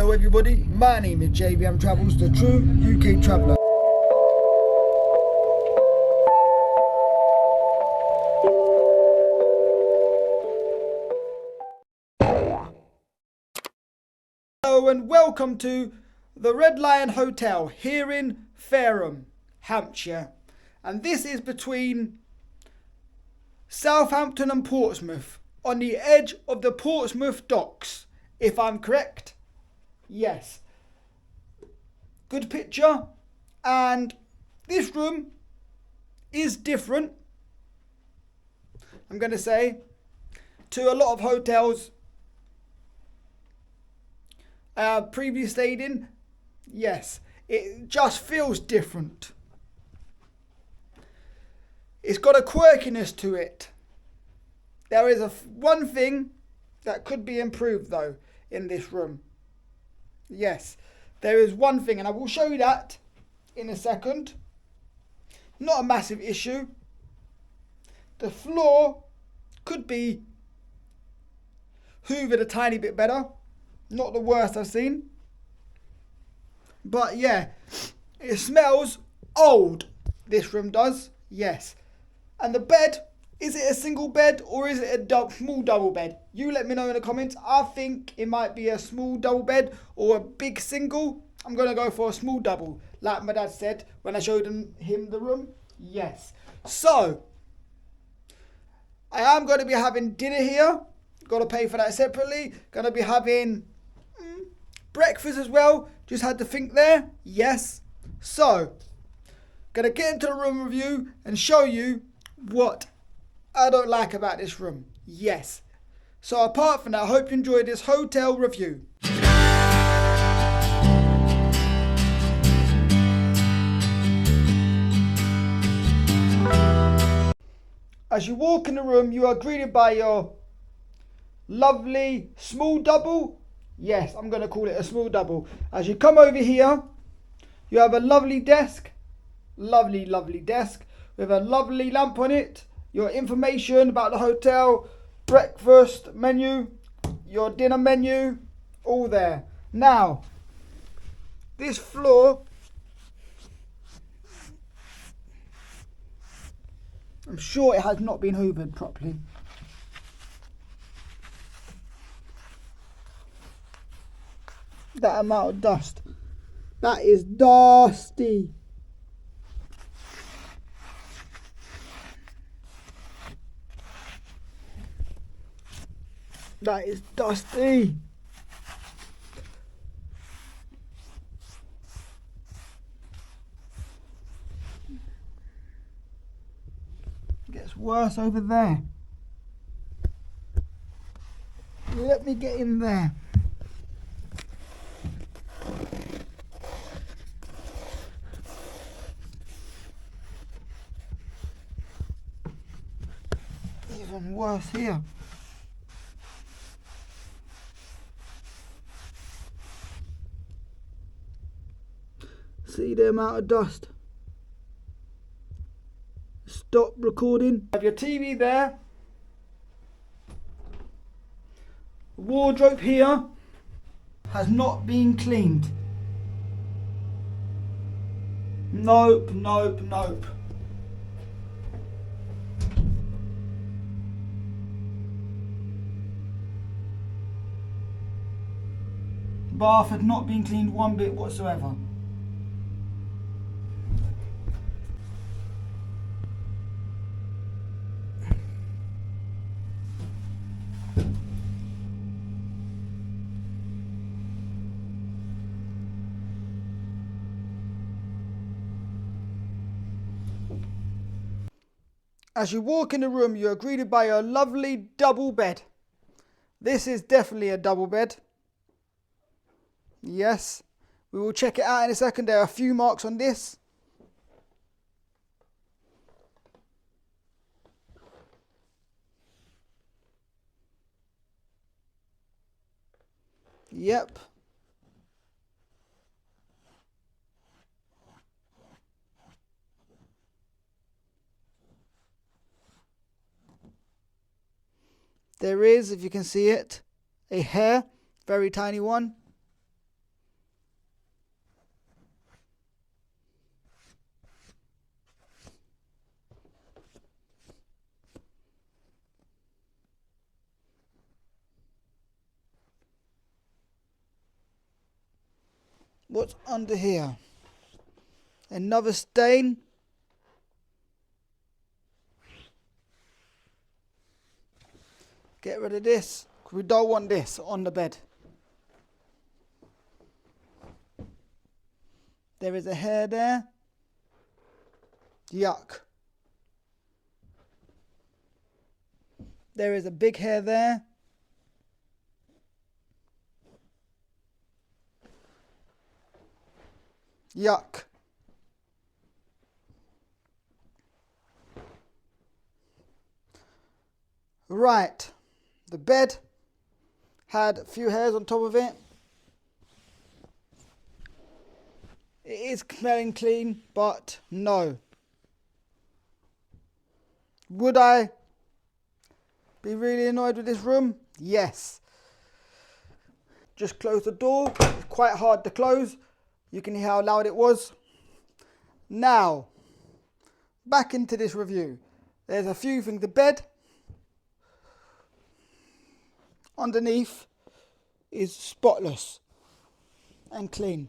Hello everybody, my name is JBM Travels, the true UK traveller. Hello and welcome to the Red Lion Hotel here in Fareham, Hampshire. And this is between Southampton and Portsmouth, on the edge of the Portsmouth docks, if I'm correct. Yes. Good picture. And this room is different, I'm going to say, to a lot of hotels previously stayed in. Yes, it just feels different. It's got a quirkiness to it. There is one thing that could be improved though in this room. Yes, there is one thing, and I will show you that in a second. Not a massive issue. The floor could be hoovered a tiny bit better. Not the worst I've seen. But yeah, it smells old. This room does. Yes. And the bed, is it a single bed or is it a small double bed? You let me know in the comments. I think it might be a small double bed or a big single. I'm going to go for a small double, like my dad said when I showed him the room. Yes. So, I am going to be having dinner here. Got to pay for that separately. Going to be having breakfast as well. Just had to think there. Yes. So, going to get into the room review and show you what I don't like about this room. Yes. So apart from that, I hope you enjoyed this hotel review. As you walk in the room, you are greeted by your lovely small double. Yes, I'm going to call it a small double. As you come over here, you have a lovely desk. Lovely, lovely desk with a lovely lamp on it. Your information about the hotel, breakfast menu, your dinner menu, all there. Now, this floor, I'm sure it has not been hoovered properly. That amount of dust. That is dusty. That is dusty. Gets worse over there. Let me get in there. Even worse here. See the amount of dust. Stop recording. Have your TV there. Wardrobe here has not been cleaned. Nope, nope, nope. Bath had not been cleaned one bit whatsoever. As you walk in the room, you are greeted by a lovely double bed. This is definitely a double bed. Yes, we will check it out in a second. There are a few marks on this. Yep. There is, if you can see it, a hair, very tiny one. What's under here? Another stain. Get rid of this. We don't want this on the bed. There is a hair there. Yuck. There is a big hair there. Yuck. Right. The bed had a few hairs on top of it. It is smelling clean, but no. Would I be really annoyed with this room? Yes. Just close the door. It's quite hard to close. You can hear how loud it was. Now, back into this review. There's a few things. The bed underneath is spotless and clean.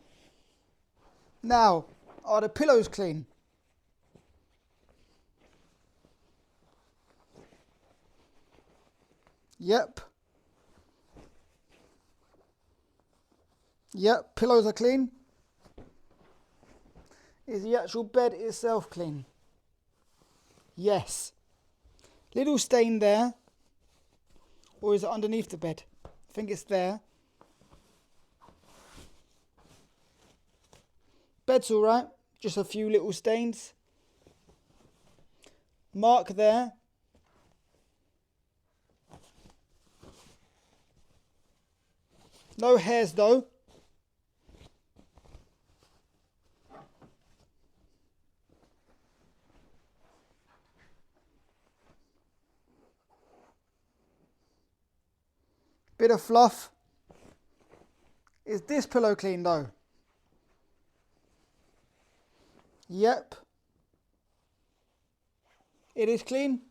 Now, are the pillows clean? Yep. Yep, pillows are clean. Is the actual bed itself clean? Yes. Little stain there. Or is it underneath the bed? I think it's there. Bed's alright. Just a few little stains. Mark there. No hairs though. Bit of fluff. Is this pillow clean though? Yep. It is clean.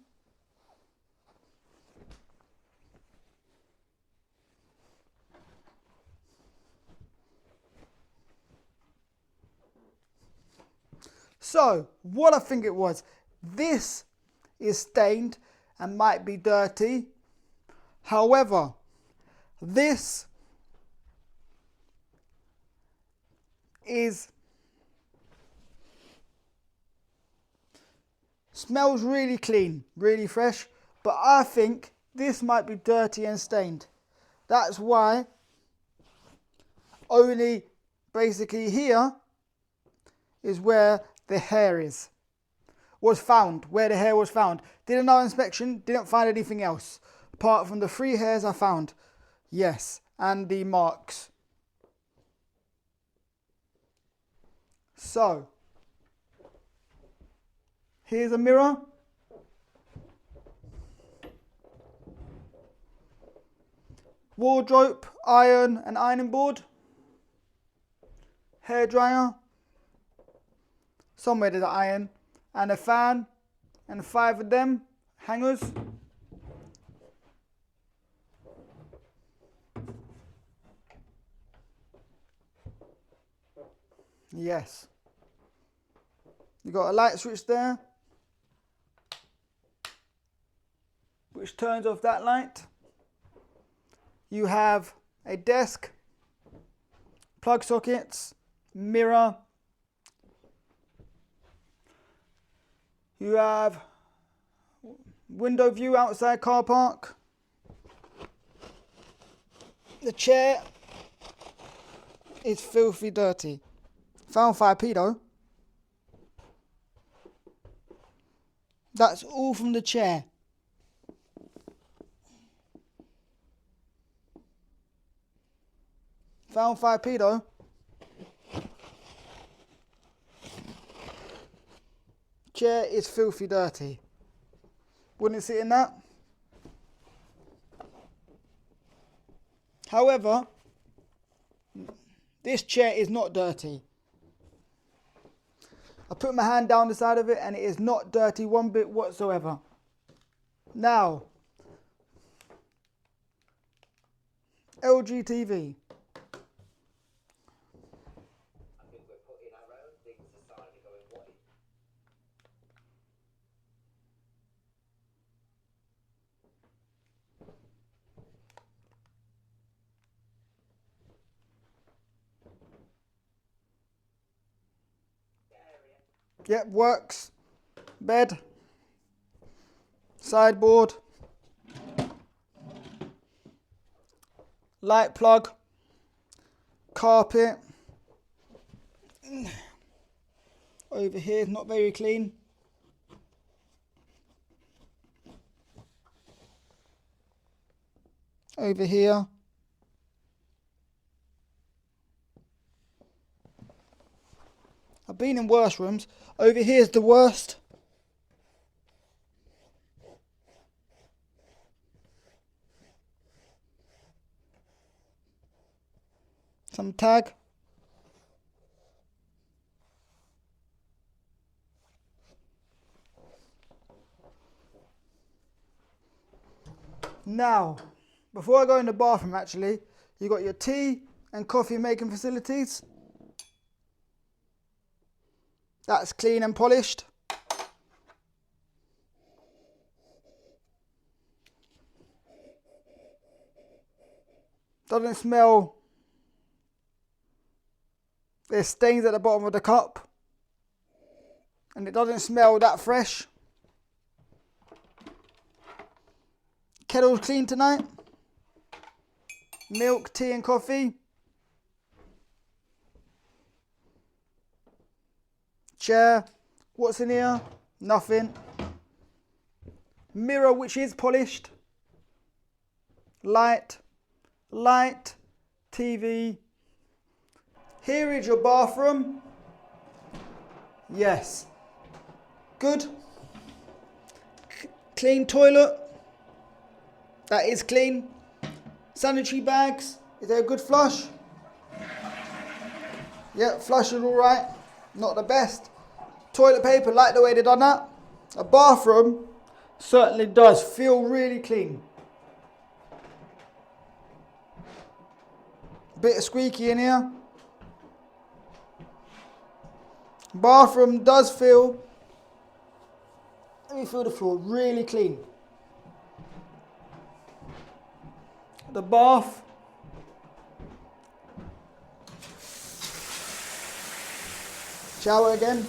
So, what I think it was, this is stained and might be dirty. However, this smells really clean, really fresh, but I think this might be dirty and stained. That's why only basically here is where the hair was found, where the hair was found. Did another inspection, didn't find anything else apart from the 3 hairs I found. Yes, and the marks. So, here's a mirror. Wardrobe, iron and ironing board. Hairdryer. Somewhere there's an iron. And a fan. And 5 of them. Hangers. Yes. You got a light switch there, which turns off that light. You have a desk, plug sockets, mirror. You have window view outside car park. The chair is filthy dirty. Found 5p though. That's all from the chair. Found 5p though. Chair is filthy dirty. Wouldn't sit in that. However, this chair is not dirty. I put my hand down the side of it and it is not dirty one bit whatsoever. Now, LG TV. Yep, works. Bed. Sideboard. Light plug. Carpet. Over here, not very clean. Over here. I've been in worse rooms. Over here's the worst. Some tag. Now, before I go in the bathroom actually, you got your tea and coffee making facilities. That's clean and polished. Doesn't smell. There's stains at the bottom of the cup. And it doesn't smell that fresh. Kettle's clean tonight. Milk, tea and coffee. Chair. What's in here? Nothing. Mirror which is polished. Light. Light. TV. Here is your bathroom. Yes. Good. Clean toilet. That is clean. Sanitary bags. Is there a good flush? Yeah, flush is alright. Not the best. Toilet paper, like the way they done that. A bathroom certainly does feel really clean. Bit of squeaky in here. Bathroom does feel, let me feel the floor, really clean. The bath. Shower again.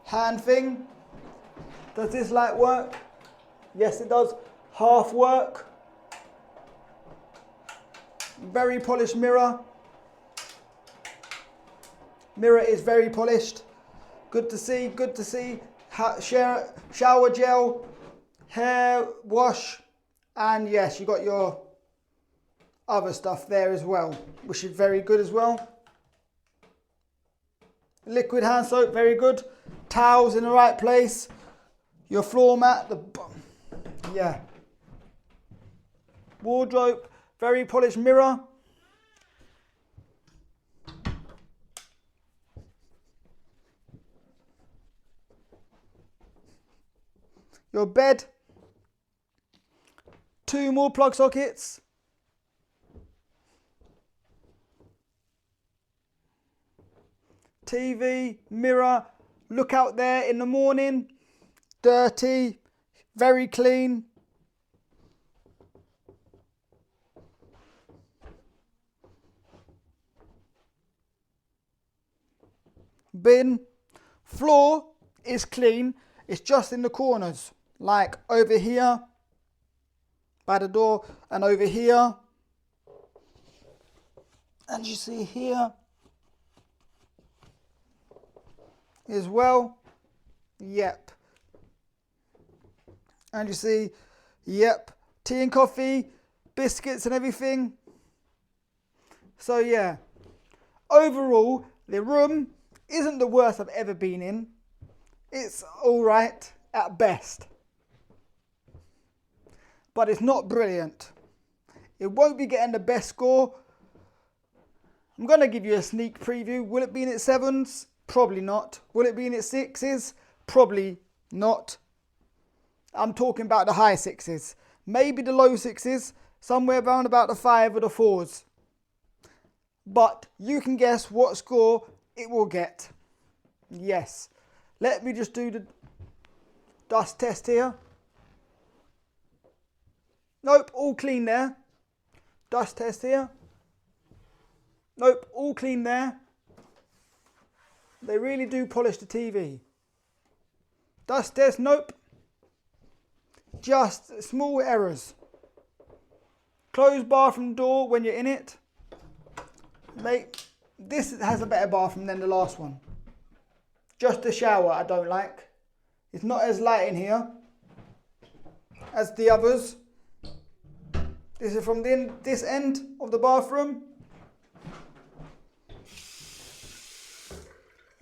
Hand thing. Does this light work? Yes, it does. Half work. Very polished mirror. Mirror is very polished. Good to see, good to see. Shower gel, hair wash, and yes, you got your other stuff there as well, which is very good as well. Liquid hand soap, very good. Towels in the right place. Your floor mat, yeah. Wardrobe, very polished mirror. Your bed. 2 more plug sockets. TV, mirror. Look out there in the morning. Dirty. Very clean. Bin. Floor is clean. It's just in the corners. Like over here. By the door. And over here. And you see here. As well. Yep. And you see, yep, tea and coffee, biscuits and everything. So yeah, overall, the room isn't the worst I've ever been in. It's alright at best. But it's not brilliant. It won't be getting the best score. I'm going to give you a sneak preview. Will it be in its 7s? Probably not. Will it be in its 6s? Probably not. I'm talking about the high 6s. Maybe the low 6s. Somewhere around about the 5 or the 4s. But you can guess what score it will get. Yes. Let me just do the dust test here. Nope, all clean there. Dust test here. Nope, all clean there. They really do polish the TV. Dust test, nope. Just small errors. Closed bathroom door when you're in it. This has a better bathroom than the last one. Just the shower I don't like. It's not as light in here as the others. This is from this end of the bathroom.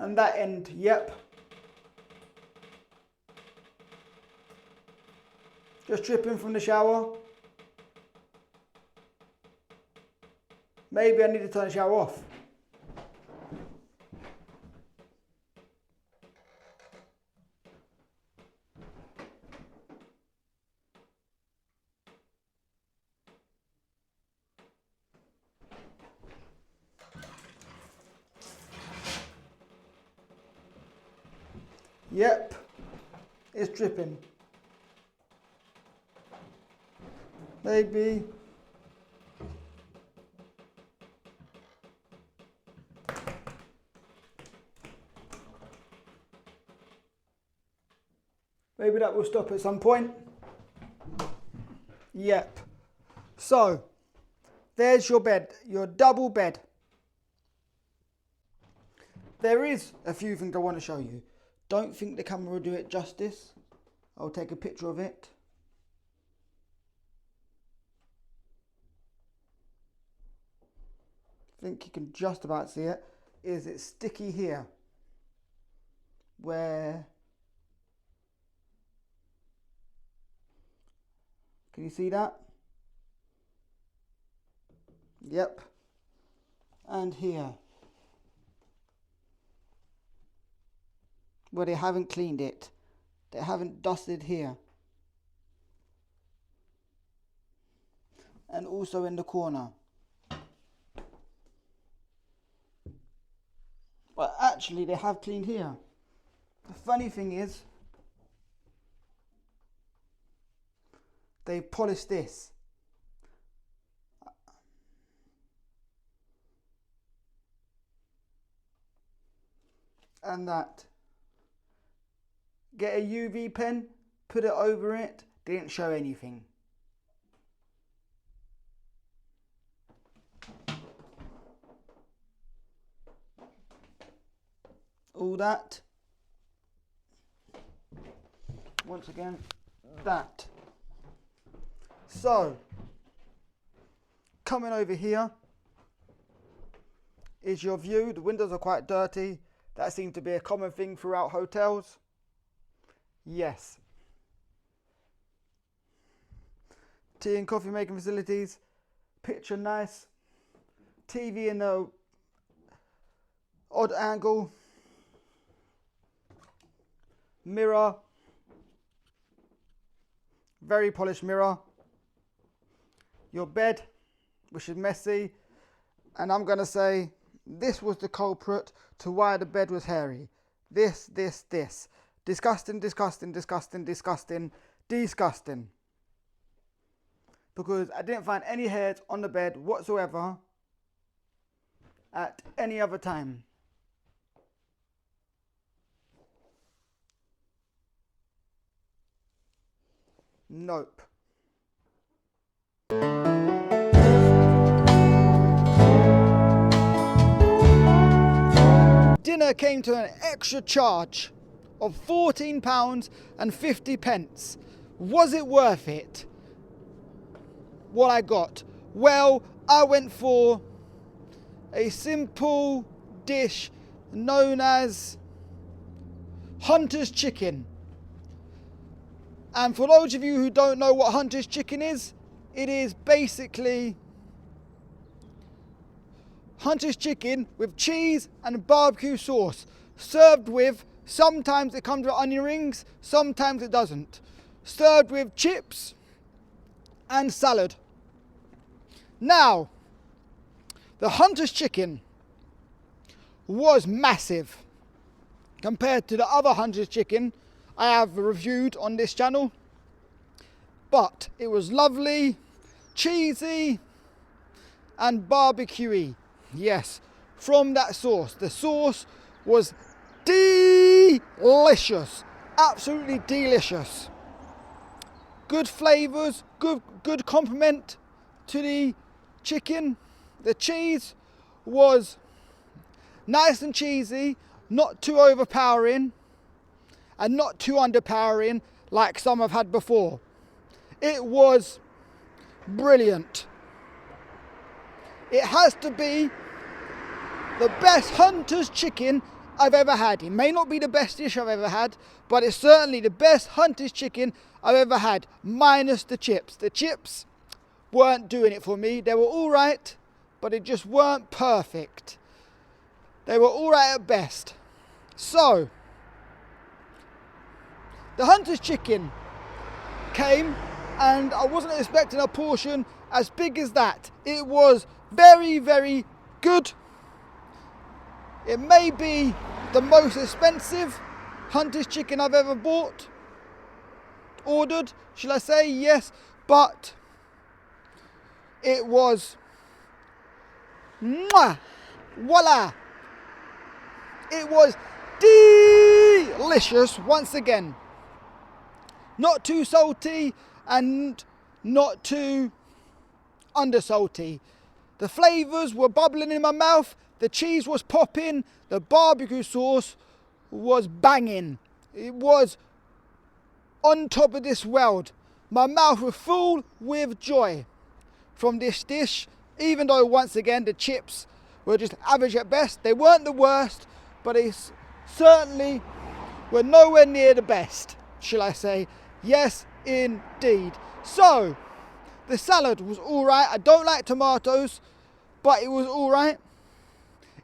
And that end, yep. Just dripping from the shower. Maybe I need to turn the shower off. Yep, it's dripping. Maybe. Maybe that will stop at some point. Yep. So, there's your bed, your double bed. There is a few things I want to show you. Don't think the camera will do it justice. I'll take a picture of it. I think you can just about see it. Is it sticky here? Where? Can you see that? Yep. And here. Where they haven't cleaned it. They haven't dusted here. And also in the corner. But actually they have cleaned here. The funny thing is, they polished this. And that. Get a UV pen, put it over it, didn't show anything. All that. Once again, that. So, coming over here is your view. The windows are quite dirty. That seems to be a common thing throughout hotels. Yes. Tea and coffee making facilities. Picture nice. TV in a odd angle. Mirror. Very polished mirror. Your bed, which is messy. And I'm going to say this was the culprit to why the bed was hairy. This. Disgusting, disgusting, disgusting, disgusting, disgusting. Because I didn't find any hairs on the bed whatsoever at any other time. Nope. Dinner came to an extra charge of £14.50. Was it worth it? What I got? Well, I went for a simple dish known as Hunter's Chicken. And for those of you who don't know what Hunter's Chicken is, it is basically Hunter's Chicken with cheese and barbecue sauce, served with, sometimes it comes with onion rings, sometimes it doesn't, served with chips and salad. Now, the Hunter's Chicken was massive compared to the other Hunter's Chicken I have reviewed on this channel, but it was lovely, cheesy and barbecuey. Yes, from that sauce. The sauce was delicious. Absolutely delicious. Good flavours, good compliment to the chicken. The cheese was nice and cheesy, not too overpowering and not too underpowering like some I've had before. It was brilliant. It has to be the best Hunter's chicken I've ever had. It may not be the best dish I've ever had, but it's certainly the best Hunter's chicken I've ever had, minus the chips. The chips weren't doing it for me. They were all right, but they just weren't perfect. They were all right at best. So, the Hunter's chicken came, and I wasn't expecting a portion as big as that. It was very, very good. It may be the most expensive Hunter's chicken I've ever ordered, shall I say, yes, but it was, voila, it was delicious once again. Not too salty and not too undersalty. The flavours were bubbling in my mouth, the cheese was popping, the barbecue sauce was banging. It was on top of this world. My mouth was full with joy from this dish, even though once again the chips were just average at best. They weren't the worst, but they certainly were nowhere near the best, shall I say. Yes, indeed. So, the salad was alright. I don't like tomatoes, but it was alright.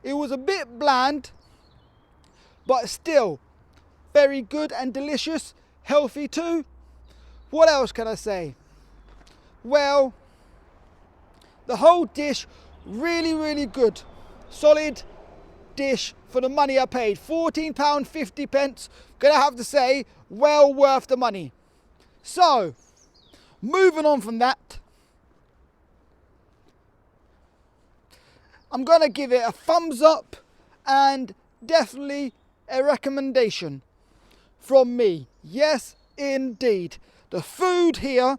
It was a bit bland, but still very good and delicious, healthy too. What else can I say? Well, the whole dish really, really good. Solid dish for the money I paid. £14.50. Gonna have to say, well worth the money. So, moving on from that, I'm gonna give it a thumbs up and definitely a recommendation from me. Yes, indeed. The food here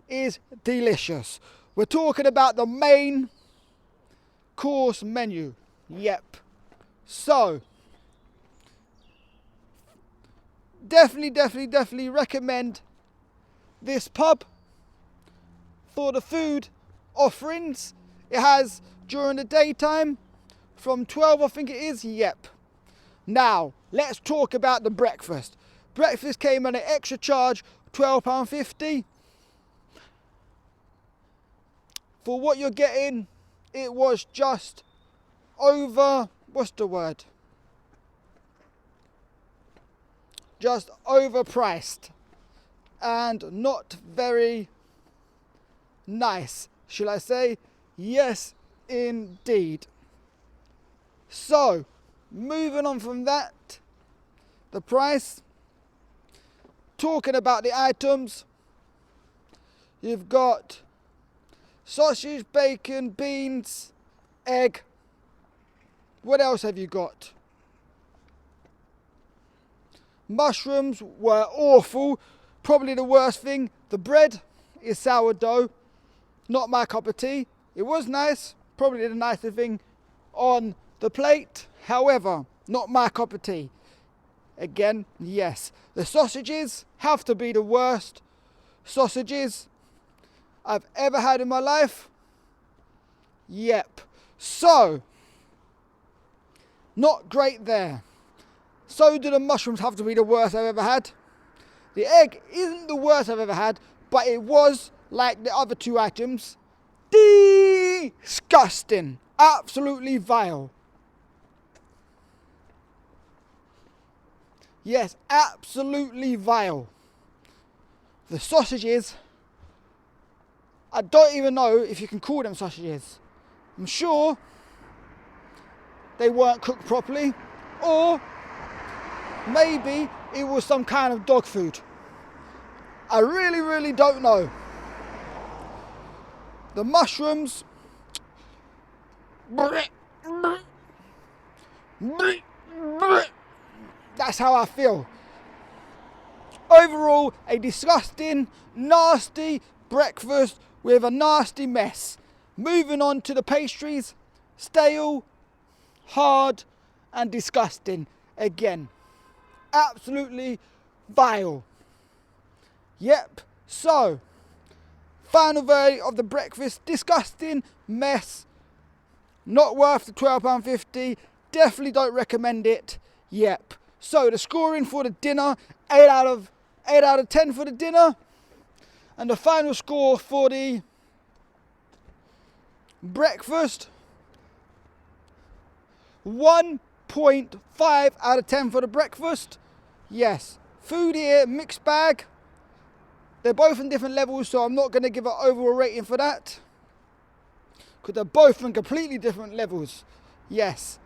is delicious. We're talking about the main course menu. Yep. So, definitely recommend this pub for the food offerings. It has during the daytime from 12, I think it is. Yep. Now, let's talk about the breakfast. Breakfast came at an extra charge, £12.50. For what you're getting, it was just just overpriced and not very nice, shall I say. Yes, indeed. So, moving on from that, the price, talking about the items, you've got sausage, bacon, beans, egg. What else have you got? Mushrooms were awful. Probably the worst thing. The bread is sourdough. Not my cup of tea. It was nice. Probably the nicest thing on the plate. However, not my cup of tea. Again, yes. The sausages have to be the worst sausages I've ever had in my life. Yep. So, not great there. So do the mushrooms have to be the worst I've ever had. The egg isn't the worst I've ever had, but it was, like the other two items, disgusting. Absolutely vile. Yes, absolutely vile. The sausages, I don't even know if you can call them sausages. I'm sure they weren't cooked properly, or maybe it was some kind of dog food. I really don't know. The mushrooms, That's how I feel. Overall, a disgusting, nasty breakfast with a nasty mess. Moving on to the pastries. Stale, hard and disgusting again. Absolutely vile. Yep, so final verdict of the breakfast: disgusting mess, not worth the £12.50. Definitely don't recommend it. Yep. So the scoring for the dinner: 8 out of 10 for the dinner, and the final score for the breakfast: 1.5 out of 10 for the breakfast. Yes, food here, mixed bag. They're both on different levels, so I'm not going to give an overall rating for that, because they're both on completely different levels. Yes.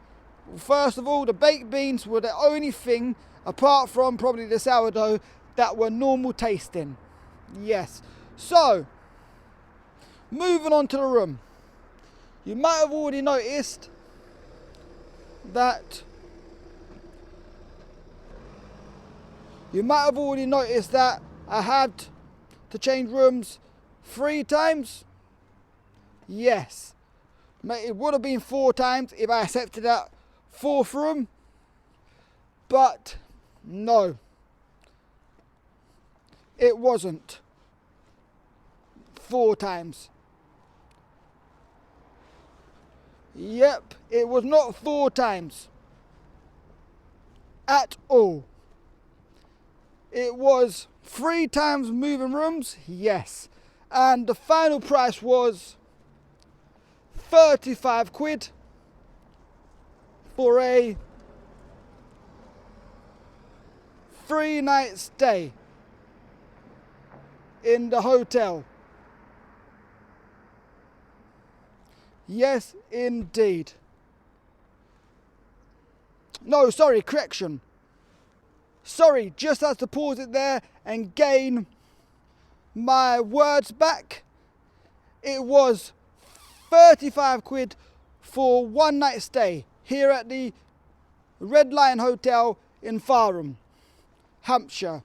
First of all, the baked beans were the only thing, apart from probably the sourdough, that were normal tasting. Yes. So, moving on to the room. You might have already noticed that I had to change rooms 3 times. Yes. It would have been 4 times if I accepted that 4th room, but no, it wasn't 4 times. Yep, it was not 4 times at all. It was 3 times moving rooms, yes, and the final price was 35 quid for a 3-night stay in the hotel. Yes, indeed. No, sorry, correction. Sorry, just had to pause it there and gain my words back. It was 35 quid for 1 night stay here at the Red Lion Hotel in Fareham, Hampshire.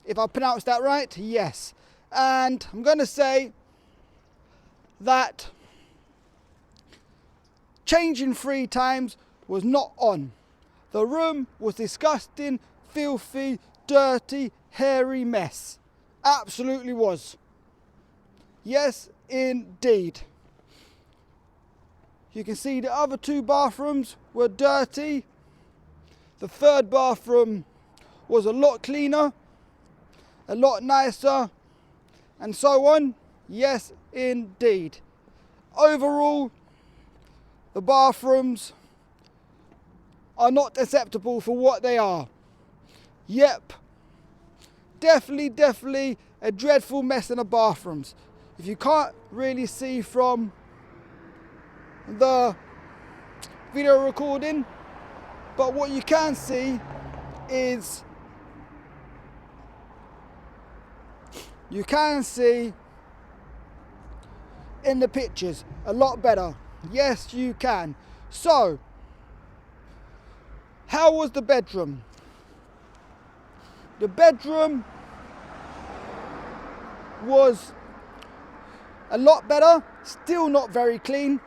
If I pronounced that right, yes. And I'm going to say that changing 3 times was not on. The room was disgusting, filthy, dirty, hairy mess. Absolutely was. Yes, indeed. You can see the other 2 bathrooms were dirty. The 3rd bathroom was a lot cleaner, a lot nicer, and so on. Yes, indeed. Overall, the bathrooms are not acceptable for what they are. Yep, definitely a dreadful mess in the bathrooms. If you can't really see from the video recording, but what you can see is you can see in the pictures a lot better. Yes, you can. So, how was the bedroom? The bedroom was a lot better, still not very clean.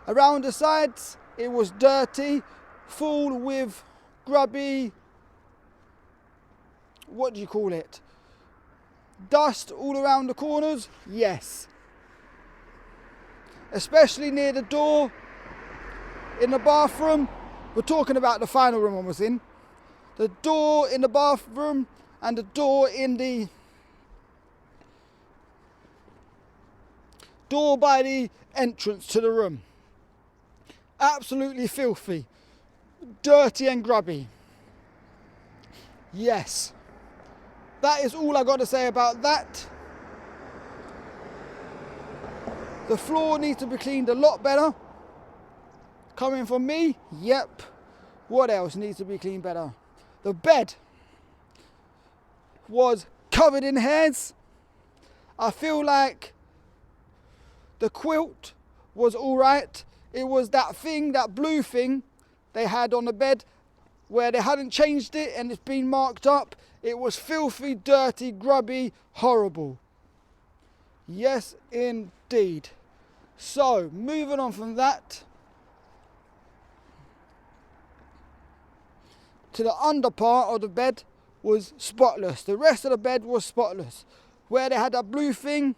Around the sides, it was dirty, full with grubby, what do you call it? Dust all around the corners, yes. Especially near the door in the bathroom. We're talking about the final room I was in. The door in the bathroom and the door in the door by the entrance to the room. Absolutely filthy, dirty and grubby. Yes, that is all I got to say about that. The floor needs to be cleaned a lot better. Coming from me, yep. What else needs to be cleaned better? The bed was covered in hairs. I feel like the quilt was alright. It was that thing, that blue thing they had on the bed where they hadn't changed it and it's been marked up. It was filthy, dirty, grubby, horrible. Yes, indeed. So, moving on from that to the under part of the bed was spotless. The rest of the bed was spotless. Where they had that blue thing,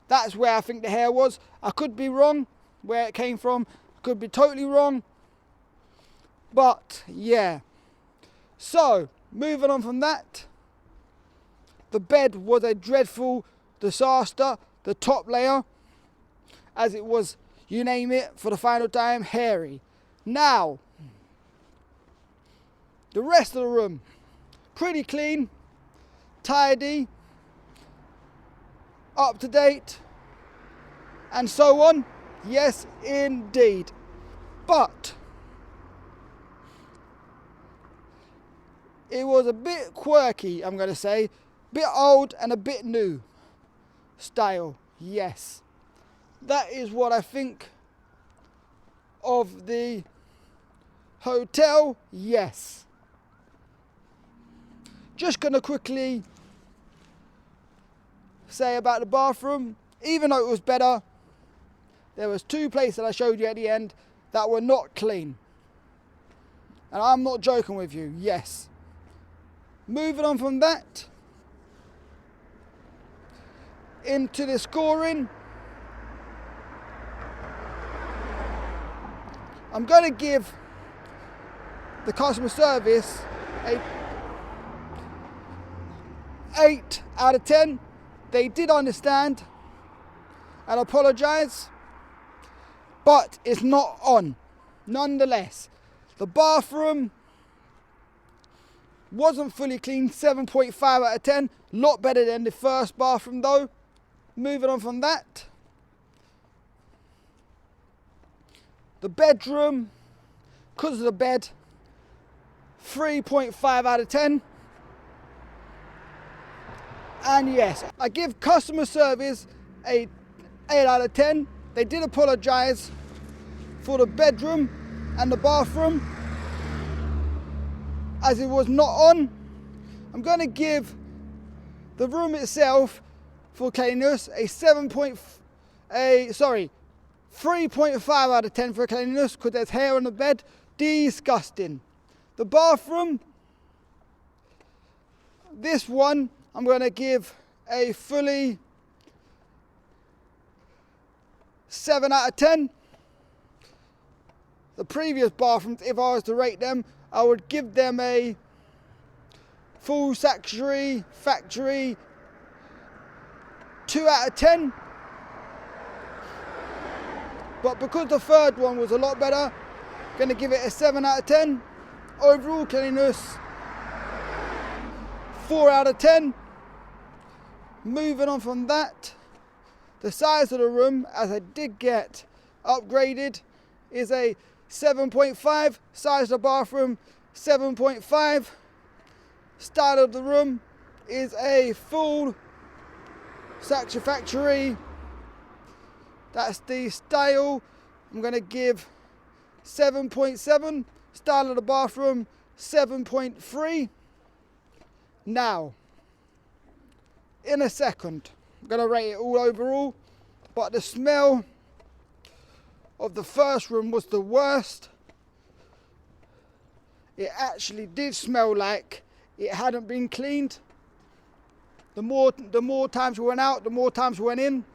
that's where I think the hair was. I could be wrong where it came from. I could be totally wrong. But, yeah. So, moving on from that, the bed was a dreadful disaster. The top layer, as it was, you name it, for the final time, hairy. Now, the rest of the room, pretty clean, tidy, up to date, and so on. Yes, indeed. But it was a bit quirky, I'm going to say. Bit old and a bit new style. Yes. That is what I think of the hotel. Yes. Just going to quickly say about the bathroom. Even though it was better, there was 2 places that I showed you at the end that were not clean. And I'm not joking with you. Yes. Moving on from that into the scoring. I'm going to give the customer service a 8 out of 10. They did understand and apologise, but it's not on. Nonetheless, the bathroom wasn't fully clean. 7.5 out of 10. Lot better than the first bathroom though. Moving on from that, the bedroom, because of the bed, 3.5 out of 10. And yes, I give customer service a 8 out of 10. They did apologise for the bedroom and the bathroom, as it was not on. I'm going to give the room itself for cleanliness a 3.5 out of 10 for cleanliness, because there's hair on the bed. Disgusting. The bathroom, this one, I'm going to give a fully 7 out of 10. The previous bathrooms, if I was to rate them, I would give them a full factory 2 out of 10. But because the third one was a lot better, I'm going to give it a 7 out of 10. Overall cleanliness, 4 out of 10. Moving on from that, the size of the room, as I did get upgraded, is a 7.5. Size of the bathroom, 7.5. Style of the room is a full satisfactory. That's the style. I'm going to give 7.7. Style of the bathroom, 7.3. Now, in a second, I'm going to rate it all overall, but the smell of the first room was the worst. It actually did smell like it hadn't been cleaned. The more times we went out, the more times we went in,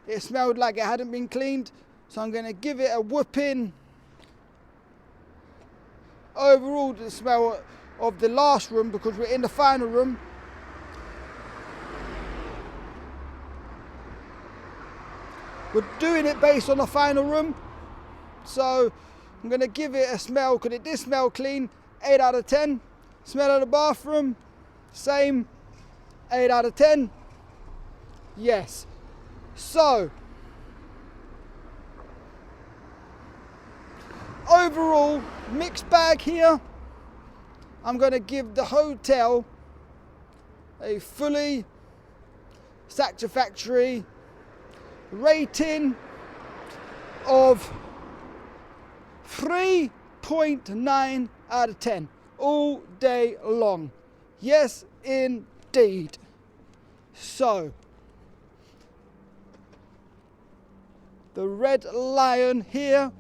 it smelled like it hadn't been cleaned. So I'm going to give it a whooping. Overall, the smell of the last room, because we're in the final room, we're doing it based on the final room, so I'm going to give it a smell, because it did smell clean, 8 out of 10. Smell of the bathroom, same, 8 out of 10. Yes. So, overall, mixed bag here. I'm going to give the hotel a fully satisfactory rating of 3.9 out of 10 all day long. Yes, indeed. So, the Red Lion here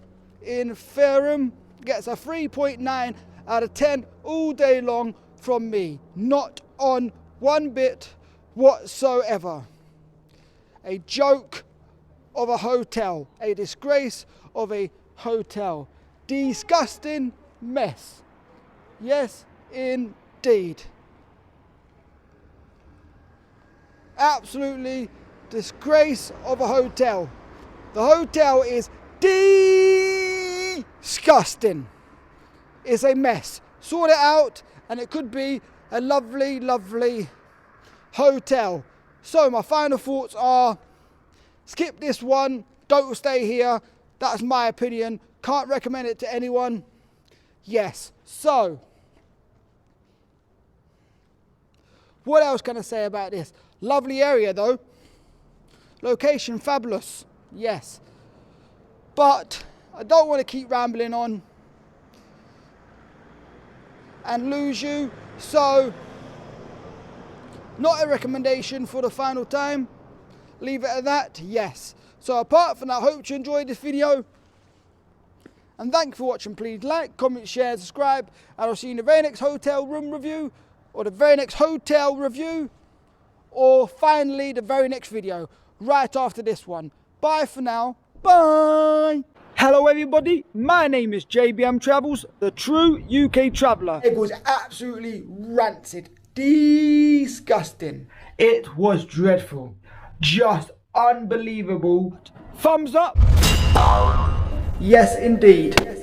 in Fareham gets a 3.9 out of 10 all day long from me. Not on one bit whatsoever. A joke of a hotel. A disgrace of a hotel. Disgusting mess. Yes, indeed. Absolutely disgrace of a hotel. The hotel is disgusting. It's a mess. Sort it out and it could be a lovely, lovely hotel. So my final thoughts are, skip this one, don't stay here. That's my opinion. Can't recommend it to anyone. Yes. So, what else can I say about this? Lovely area though. Location fabulous. Yes. But I don't want to keep rambling on and lose you. So, not a recommendation for the final time. Leave it at that. Yes. So apart from that, I hope you enjoyed this video. And thank you for watching. Please like, comment, share, subscribe. And I'll see you in the very next hotel room review. Or the very next hotel review. Or finally the very next video. Right after this one. Bye for now. Bye. Hello everybody. My name is JBM Travels. The true UK traveller. It was absolutely rancid. Disgusting. It was dreadful. Just unbelievable. Thumbs up. Yes, indeed.